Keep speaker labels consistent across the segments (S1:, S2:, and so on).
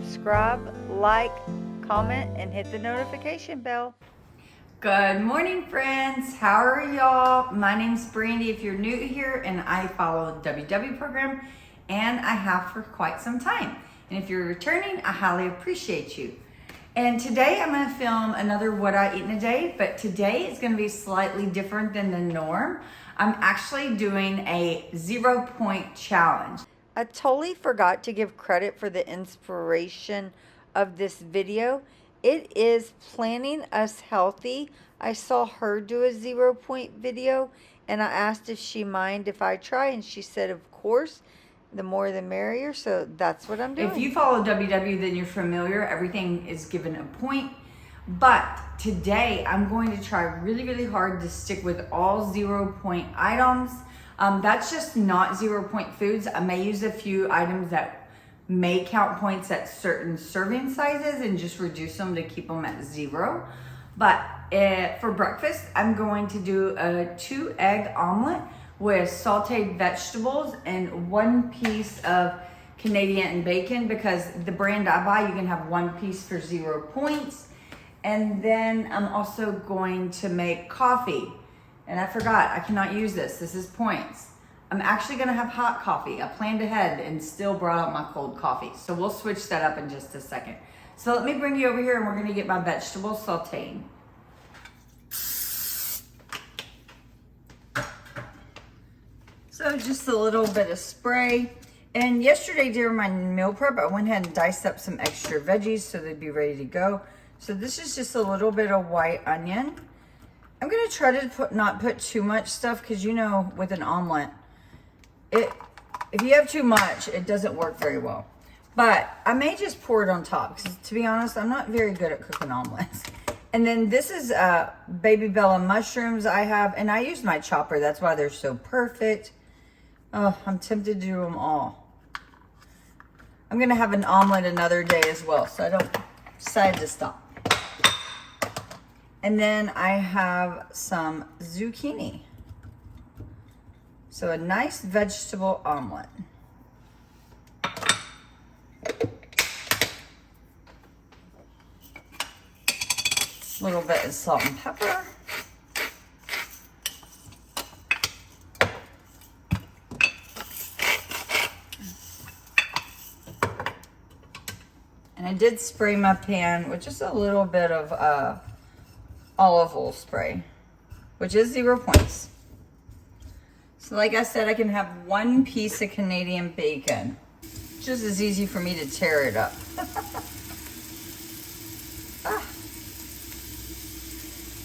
S1: subscribe, like, comment, and hit the notification bell.
S2: Good morning, friends. How are y'all? My name's Brandy if you're new here, and I follow the WW program, and I have for quite some time. And if you're returning, I highly appreciate you. And today I'm going to film another What I Eat in a Day, but today is going to be slightly different than the norm. I'm actually doing a 0-point challenge.
S1: I totally forgot to give credit for the inspiration of this video. It is Planning Us Healthy. I saw her do a 0-point video, and I asked if she mind if I try, and she said of course. The more the merrier, so that's what I'm doing.
S2: If you follow WW, then you're familiar. Everything is given a point. But today, I'm going to try really, really hard to stick with all 0-point items. That's just not 0-point foods. I may use a few items that may count points at certain serving sizes and just reduce them to keep them at 0. But for breakfast, I'm going to do a 2-egg omelet with sauteed vegetables and 1 piece of Canadian bacon, because the brand I buy, you can have 1 piece for 0 points. And then I'm also going to make coffee. And I forgot, I cannot use this. This is points. I'm actually gonna have hot coffee. I planned ahead and still brought out my cold coffee. So we'll switch that up in just a second. So let me bring you over here and we're gonna get my vegetables sauteing. So just a little bit of spray. And yesterday during my meal prep, I went ahead and diced up some extra veggies so they'd be ready to go. So this is just a little bit of white onion. I'm gonna try to not put too much stuff, because you know with an omelet, if you have too much, it doesn't work very well. But I may just pour it on top, because to be honest, I'm not very good at cooking omelets. And then this is baby bella mushrooms I have, and I use my chopper. That's why they're so perfect. Oh, I'm tempted to do them all. I'm gonna have an omelet another day as well, so I don't decide to stop. And then I have some zucchini. So a nice vegetable omelet. A little bit of salt and pepper. And I did spray my pan with just a little bit of olive oil spray, which is 0 points. So like I said, I can have 1 piece of Canadian bacon. Just as easy for me to tear it up. Ah.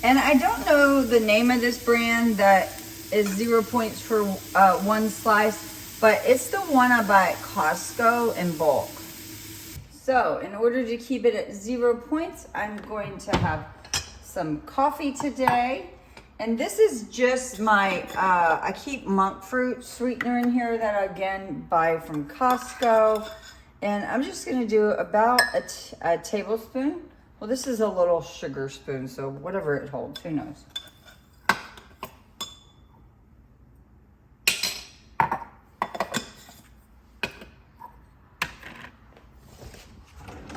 S2: And I don't know the name of this brand that is 0 points for 1 slice, but it's the one I buy at Costco in bulk. So in order to keep it at 0 points, I'm going to have some coffee today. And this is just my, I keep monk fruit sweetener in here that I again buy from Costco. And I'm just gonna do about a tablespoon. Well, this is a little sugar spoon, so whatever it holds, who knows.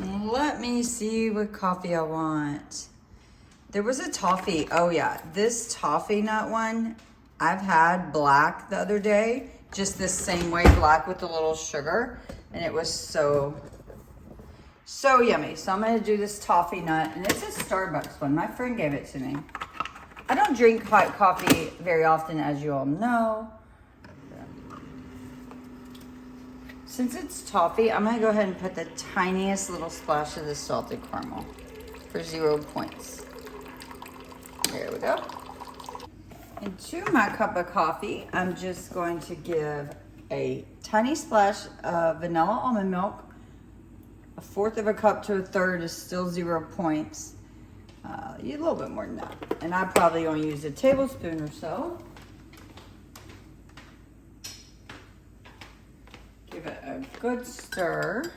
S2: Let me see what coffee I want. There was a toffee. Oh yeah, this toffee nut one, I've had black the other day, just this same way, black with a little sugar, and it was so yummy. So I'm gonna do this toffee nut, and it's a Starbucks one. My friend gave it to me. I don't drink hot coffee very often, as you all know. Since it's toffee, I'm gonna go ahead and put the tiniest little splash of the salted caramel for 0 points. There we go. And to my cup of coffee, I'm just going to give a tiny splash of vanilla almond milk. 1/4 of a cup to 1/3 is still 0 points. You a little bit more than that. And I probably only use a tablespoon or so. Give it a good stir.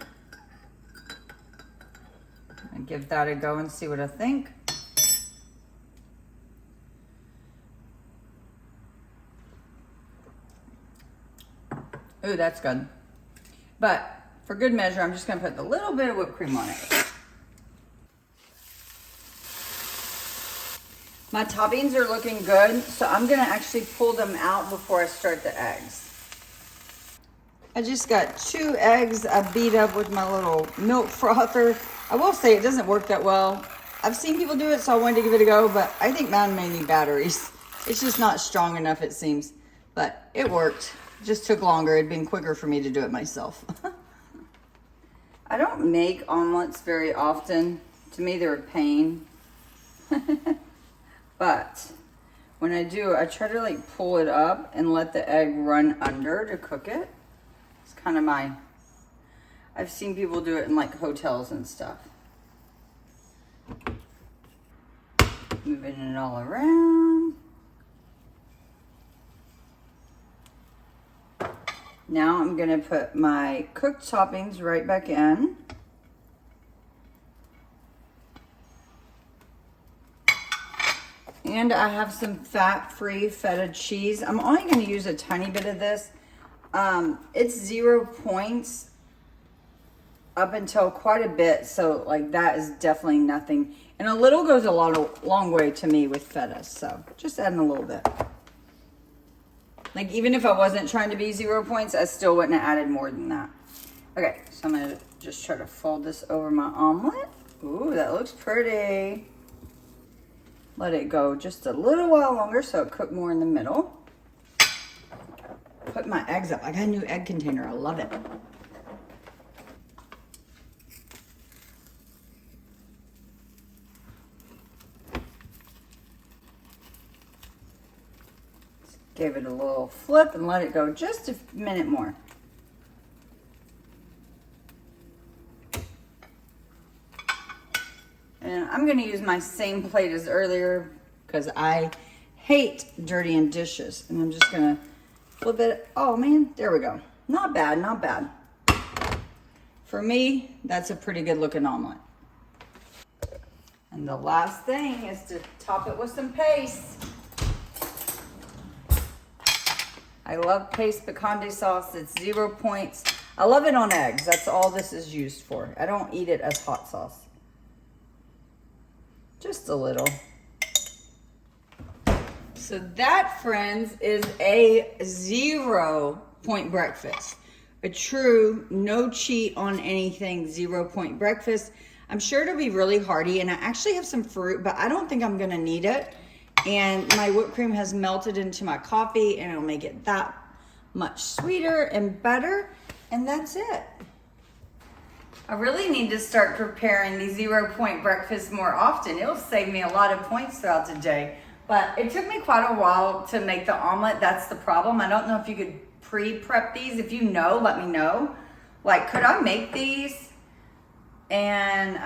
S2: And give that a go and see what I think. Ooh, that's good. But for good measure, I'm just gonna put a little bit of whipped cream on it. My toppings are looking good, so I'm gonna actually pull them out before I start the eggs. I just got 2 eggs I beat up with my little milk frother. I will say it doesn't work that well. I've seen people do it, so I wanted to give it a go, but I think mine may need batteries. It's just not strong enough, it seems. But it worked. It just took longer. It'd been quicker for me to do it myself. I don't make omelets very often. To me, they're a pain. But when I do, I try to like pull it up and let the egg run under to cook it. It's kind of I've seen people do it in like hotels and stuff. Moving it all around. Now I'm gonna put my cooked toppings right back in. And I have some fat-free feta cheese. I'm only gonna use a tiny bit of this. It's 0 points up until quite a bit, so like that is definitely nothing. And a little goes a long way to me with feta, so just adding a little bit. Like even if I wasn't trying to be 0 points, I still wouldn't have added more than that. Okay, so I'm gonna just try to fold this over my omelet. Ooh, that looks pretty. Let it go just a little while longer so it cooked more in the middle. Put my eggs up. I got a new egg container. I love it. Give it a little flip and let it go just a minute more. And I'm gonna use my same plate as earlier because I hate dirtying dishes. And I'm just gonna flip it. Oh man, there we go. Not bad, not bad. For me, that's a pretty good looking omelet. And the last thing is to top it with some paste. I love paste picante sauce. It's 0 points. I love it on eggs. That's all this is used for. I don't eat it as hot sauce. Just a little. So that, friends, is a 0 point breakfast. A true no cheat on anything 0 point breakfast. I'm sure it'll be really hearty, and I actually have some fruit, but I don't think I'm gonna need it. And my whipped cream has melted into my coffee, and it'll make it that much sweeter and better. And that's it. I really need to start preparing these 0 point breakfasts more often. It'll save me a lot of points throughout the day. But it took me quite a while to make the omelet. That's the problem. I don't know if you could pre-prep these. If you know, let me know. Like, could I make these and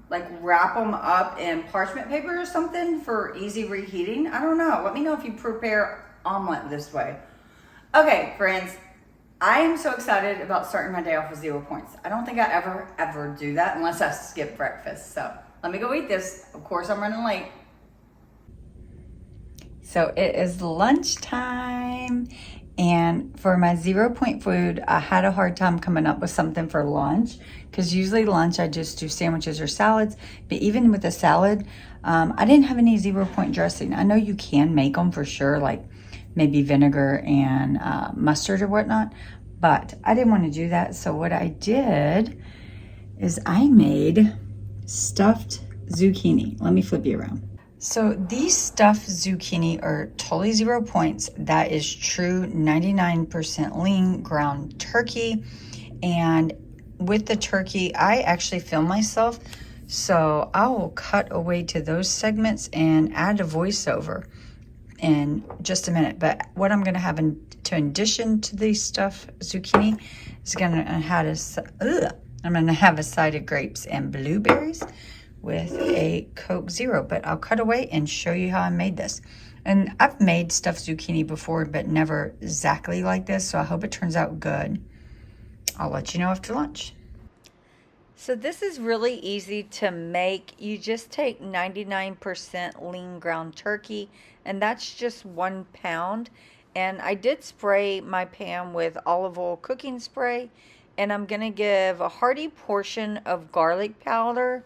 S2: like wrap them up in parchment paper or something for easy reheating? I don't know. Let me know if you prepare omelet this way. Okay, friends. I am so excited about starting my day off with 0 points. I don't think I ever do that unless I skip breakfast. So let me go eat this. Of course, I'm running late. So it is lunchtime. And for my 0 point food, I had a hard time coming up with something for lunch because usually lunch I just do sandwiches or salads. But even with a salad, I didn't have any 0 point dressing. I know you can make them for sure, like maybe vinegar and mustard or whatnot, but I didn't want to do that. So what I did is I made stuffed zucchini. Let me flip you around. So these stuffed zucchini are totally 0 points. That is true 99% lean ground turkey. And with the turkey, I actually film myself. So I will cut away to those segments and add a voiceover in just a minute. But what I'm going to have in addition to the stuffed zucchini is I'm going to have a side of grapes and blueberries with a Coke Zero. But I'll cut away and show you how I made this. And I've made stuffed zucchini before, but never exactly like this. So I hope it turns out good. I'll let you know after lunch.
S1: So this is really easy to make. You just take 99% lean ground turkey, and that's just 1 pound. And I did spray my pan with olive oil cooking spray, And I'm going to give a hearty portion of garlic powder.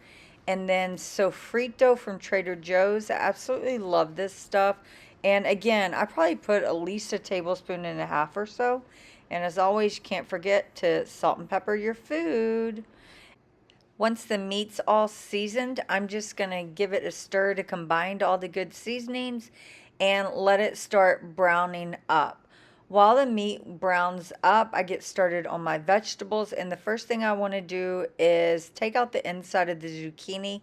S1: And then sofrito from Trader Joe's. I absolutely love this stuff. And again, I probably put at least a tablespoon and a half or so. And as always, you can't forget to salt and pepper your food. Once the meat's all seasoned, I'm just going to give it a stir to combine all the good seasonings and let it start browning up. While the meat browns up, I get started on my vegetables, and the first thing I want to do is take out the inside of the zucchini.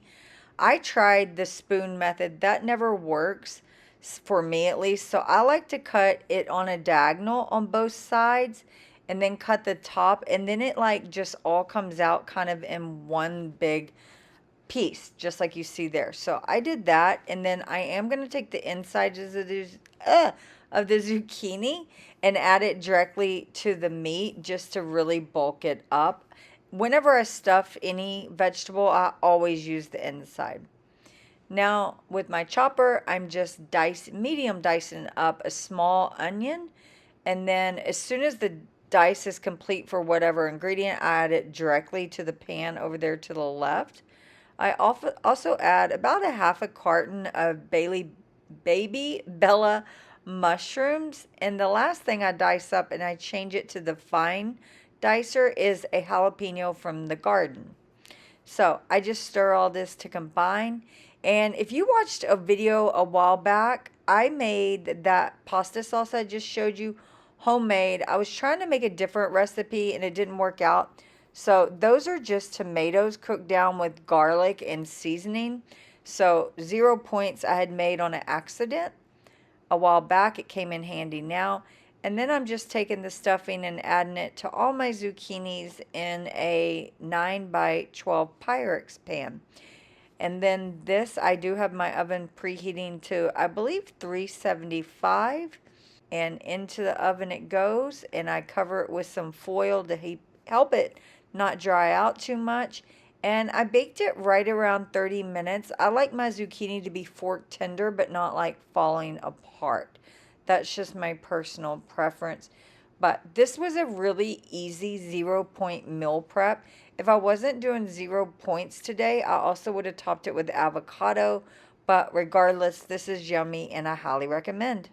S1: I tried the spoon method. That never works for me at least. So I like to cut it on a diagonal on both sides and then cut the top, and then it like just all comes out kind of in one big piece, just like you see there. So I did that, and then I am going to take the insides of the zucchini and add it directly to the meat just to really bulk it up. Whenever I stuff any vegetable, I always use the inside. Now with my chopper, I'm just medium dicing up a small onion, and then as soon as the dice is complete for whatever ingredient, I add it directly to the pan over there to the left. I also add about a half a carton of baby Bella mushrooms. And the last thing I dice up and I change it to the fine dicer is a jalapeno from the garden. So I just stir all this to combine. And if you watched a video a while back, I made that pasta sauce I just showed you homemade. I was trying to make a different recipe and it didn't work out. So those are just tomatoes cooked down with garlic and seasoning. So 0 points I had made on an accident a while back. It came in handy now. And then I'm just taking the stuffing and adding it to all my zucchinis in a 9 by 12 Pyrex pan. And then this, I do have my oven preheating to, I believe, 375. And into the oven it goes. And I cover it with some foil to help it not dry out too much. And I baked it right around 30 minutes. I like my zucchini to be fork tender, but not like falling apart. That's just my personal preference. But this was a really easy 0 point meal prep. If I wasn't doing 0 points today, I also would have topped it with avocado. But regardless, this is yummy and I highly recommend.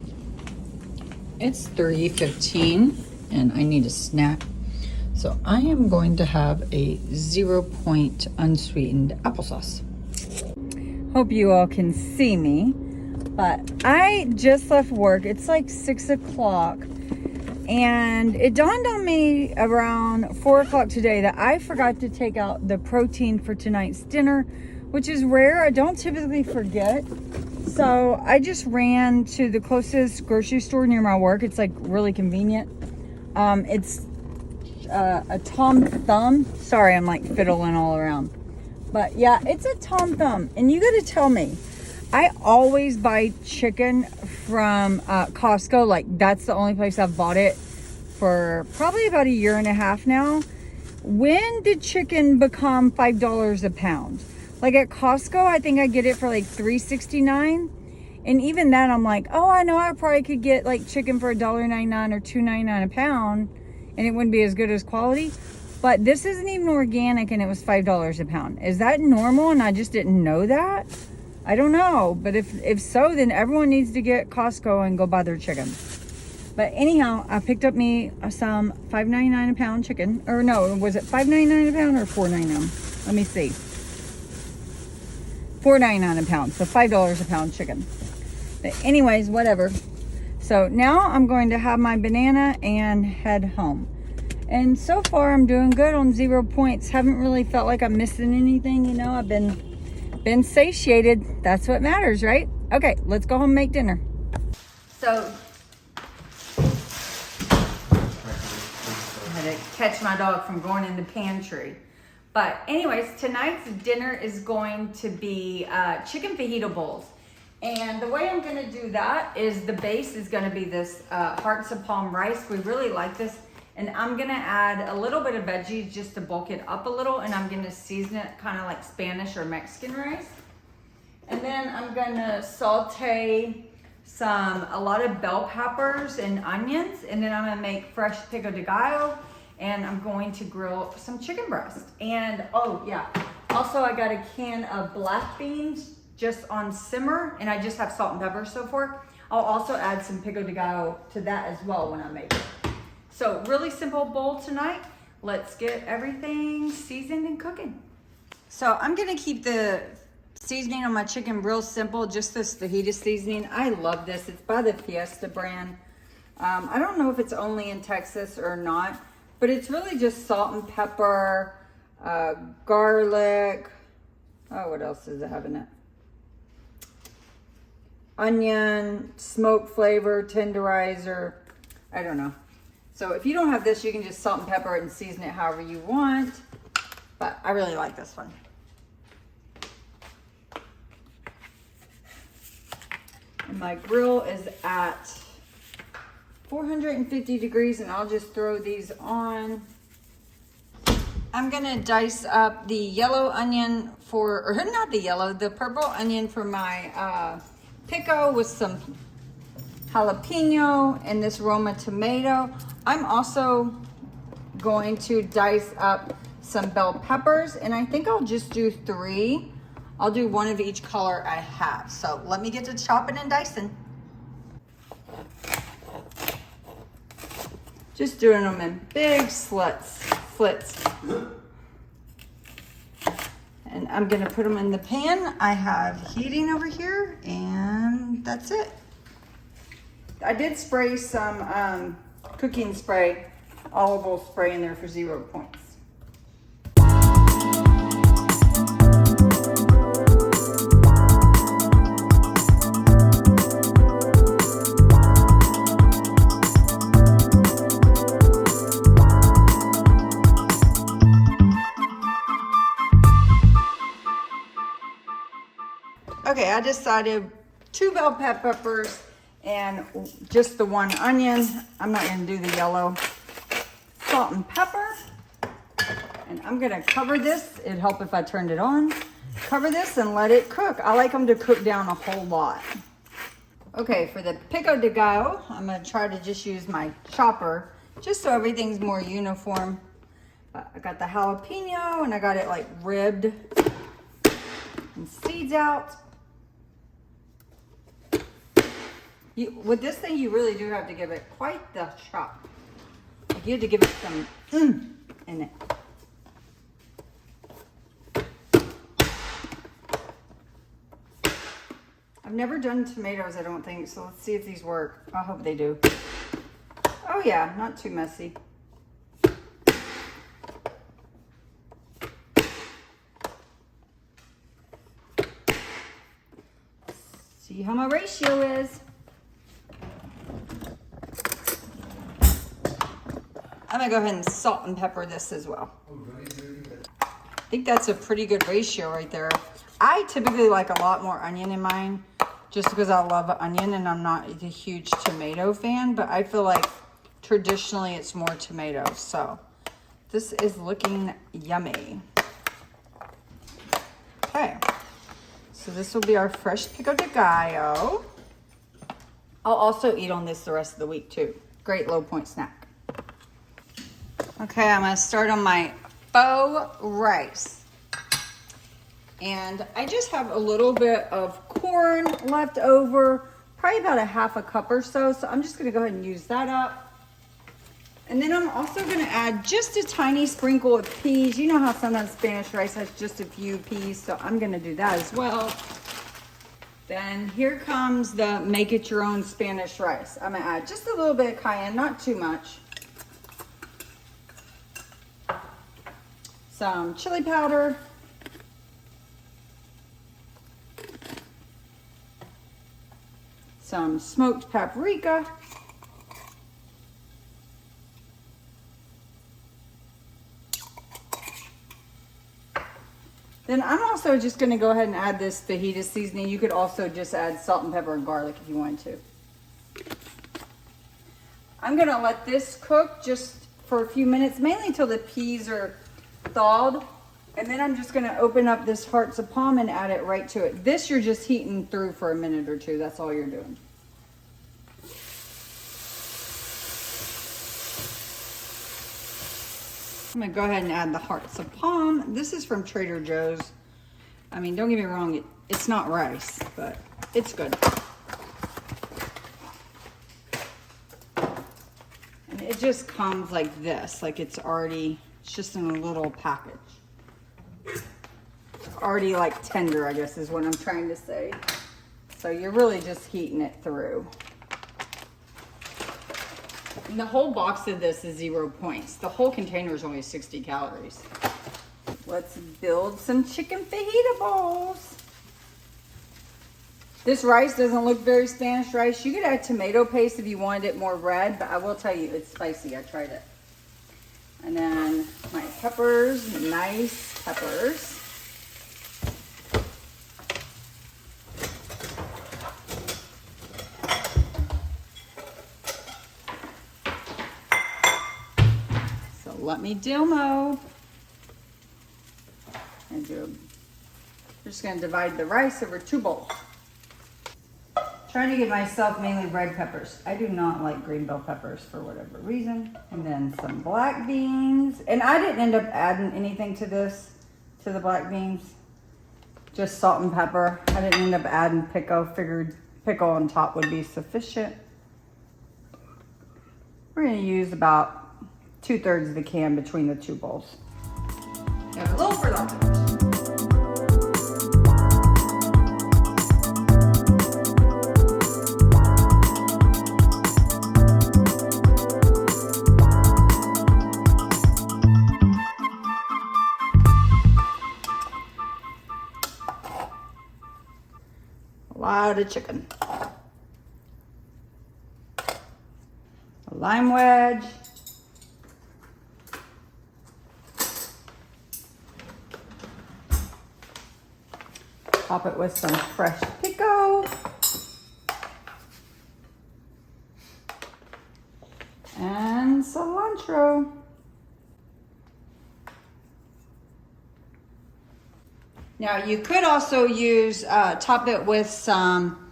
S3: It's 3:15 and I need a snack. So I am going to have a 0 point unsweetened applesauce.
S1: Hope you all can see me. But I just left work. It's like 6 o'clock. And it dawned on me around 4 o'clock today that I forgot to take out the protein for tonight's dinner, which is rare. I don't typically forget. So I just ran to the closest grocery store near my work. It's like really convenient. It's a Tom Thumb. Sorry, I'm like fiddling all around. But yeah, it's a Tom Thumb. And you got to tell me, I always buy chicken from Costco. Like, that's the only place I've bought it for probably about a year and a half now. When did chicken become $5 a pound? Like at Costco, I think I get it for like $3.69. And even then, I'm like, oh, I know I probably could get like chicken for $1.99 or $2.99 a pound, and it wouldn't be as good as quality. But this isn't even organic, and it was $5 a pound. Is that normal? And I just didn't know that. I don't know, but if so, then everyone needs to get Costco and go buy their chicken. But anyhow, I picked up me some $5.99 a pound chicken. Or no, was it $5.99 a pound or $4.99? Let me see. $4.99 a pound, so $5 a pound chicken. But anyways, whatever. So now I'm going to have my banana and head home. And so far I'm doing good on 0 points. Haven't really felt like I'm missing anything, you know. I've been satiated. That's what matters, right? Okay, let's go home and make dinner.
S2: So I had to catch my dog from going in the pantry. But anyways, tonight's dinner is going to be chicken fajita bowls. And the way I'm gonna do that is the base is gonna be this hearts of palm rice. We really like this. And I'm gonna add a little bit of veggies just to bulk it up a little, and I'm gonna season it kind of like Spanish or Mexican rice. And then I'm gonna saute a lot of bell peppers and onions, and then I'm gonna make fresh pico de gallo and I'm going to grill some chicken breast. And oh yeah, also I got a can of black beans just on simmer, and I just have salt and pepper so far. I'll also add some pico de gallo to that as well when I make it. So really simple bowl tonight. Let's get everything seasoned and cooking. So I'm gonna keep the seasoning on my chicken real simple, just this fajita seasoning. I love this. It's by the Fiesta brand. I don't know if it's only in Texas or not, but it's really just salt and pepper, garlic. Oh, what else does it have in it? Onion, smoke flavor, tenderizer. I don't know. So if you don't have this, you can just salt and pepper it and season it however you want. But I really like this one. And my grill is at 450 degrees, and I'll just throw these on. I'm gonna dice up the yellow onion or not the yellow, the purple onion for my pico with some jalapeno and this Roma tomato. I'm also going to dice up some bell peppers, and I think I'll just do 3. I'll do 1 of each color I have. So let me get to chopping and dicing. Just doing them in big slits. And I'm gonna put them in the pan I have heating over here, and that's it. I did spray some cooking spray, olive oil spray in there for 0 points. Okay, I decided 2 bell peppers and just the 1 onion. I'm not gonna do the yellow. Salt and pepper. And I'm gonna cover this. It'd help if I turned it on. Cover this and let it cook. I like them to cook down a whole lot. Okay, for the pico de gallo, I'm gonna try to just use my chopper just so everything's more uniform. I got the jalapeno and I got it like ribbed and seeds out. With this thing, you really do have to give it quite the chop. Like you have to give it some in it. I've never done tomatoes, I don't think, so let's see if these work. I hope they do. Oh yeah, not too messy. See how my ratio is. I'm gonna go ahead and salt and pepper this as well. I think that's a pretty good ratio right there. I typically like a lot more onion in mine just because I love onion and I'm not a huge tomato fan, but I feel like traditionally it's more tomatoes. So this is looking yummy. Okay, so this will be our fresh pico de gallo. I'll also eat on this the rest of the week too. Great low point snack. Okay, I'm gonna start on my faux rice. And I just have a little bit of corn left over, probably about a half a cup or so. So I'm just gonna go ahead and use that up. And then I'm also gonna add just a tiny sprinkle of peas. You know how sometimes Spanish rice has just a few peas, so I'm gonna do that as well. Then here comes the make it your own Spanish rice. I'm gonna add just a little bit of cayenne, not too much. Some chili powder. Some smoked paprika. Then I'm also just going to go ahead and add this fajita seasoning. You could also just add salt and pepper and garlic if you wanted to. I'm going to let this cook just for a few minutes, mainly until the peas are thawed. And then I'm just going to open up this hearts of palm and add it right to it. This you're just heating through for a minute or two. That's all you're doing.
S3: I'm gonna go ahead and add the hearts of palm. This is from Trader Joe's. I mean, don't get me wrong, it's not rice, but it's good. And it just comes like this, like it's just in a little package. It's already like tender, I guess is what I'm trying to say. So you're really just heating it through. And the whole box of this is 0 points. The whole container is only 60 calories. Let's build some chicken fajita balls. This rice doesn't look very Spanish rice. You could add tomato paste if you wanted it more red, but I will tell you it's spicy. I tried it. And then my peppers, nice peppers. So let me demo. And I'm just gonna divide the rice over 2 bowls. Trying to give myself mainly red peppers. I do not like green bell peppers for whatever reason. And then some black beans. And I didn't end up adding anything to the black beans. Just salt and pepper. I didn't end up adding pickle. Figured pickle on top would be sufficient. We're gonna use about 2/3 of the can between the 2 bowls. And a little for leftovers. A lot of chicken. A lime wedge. Top it with some fresh pico. And cilantro. Now you could also use, top it with some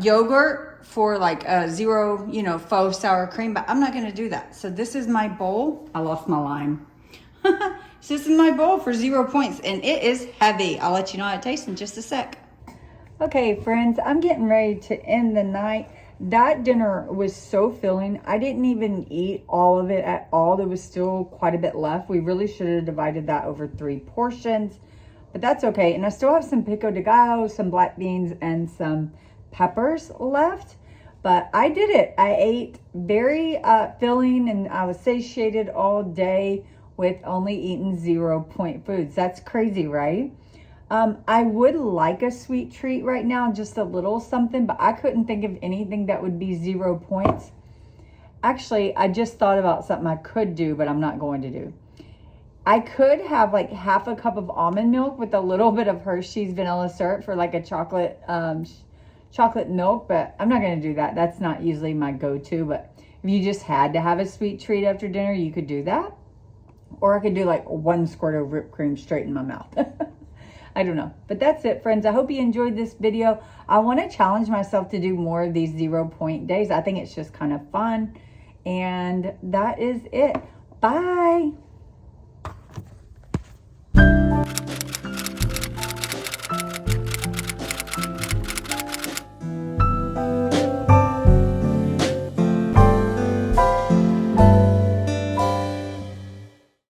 S3: yogurt for like a 0, faux sour cream, but I'm not gonna do that. So this is my bowl. I lost my lime. So this is my bowl for 0 points and it is heavy. I'll let you know how it tastes in just a sec. Okay friends, I'm getting ready to end the night. That dinner was so filling. I didn't even eat all of it at all. There was still quite a bit left. We really should have divided that over 3 portions, but that's okay. And I still have some pico de gallo, some black beans, and some peppers left. But I did it. I ate very filling and I was satiated all day with only eating 0 point foods. That's crazy, right? I would like a sweet treat right now, just a little something, but I couldn't think of anything that would be 0 points. Actually, I just thought about something I could do, but I'm not going to do. I could have like half a cup of almond milk with a little bit of Hershey's vanilla syrup for like a chocolate milk, but I'm not going to do that. That's not usually my go-to, but if you just had to have a sweet treat after dinner, you could do that. Or I could do like 1 squirt of whipped cream straight in my mouth. I don't know. But that's it, friends. I hope you enjoyed this video. I want to challenge myself to do more of these 0 point days. I think it's just kind of fun. And that is it. Bye.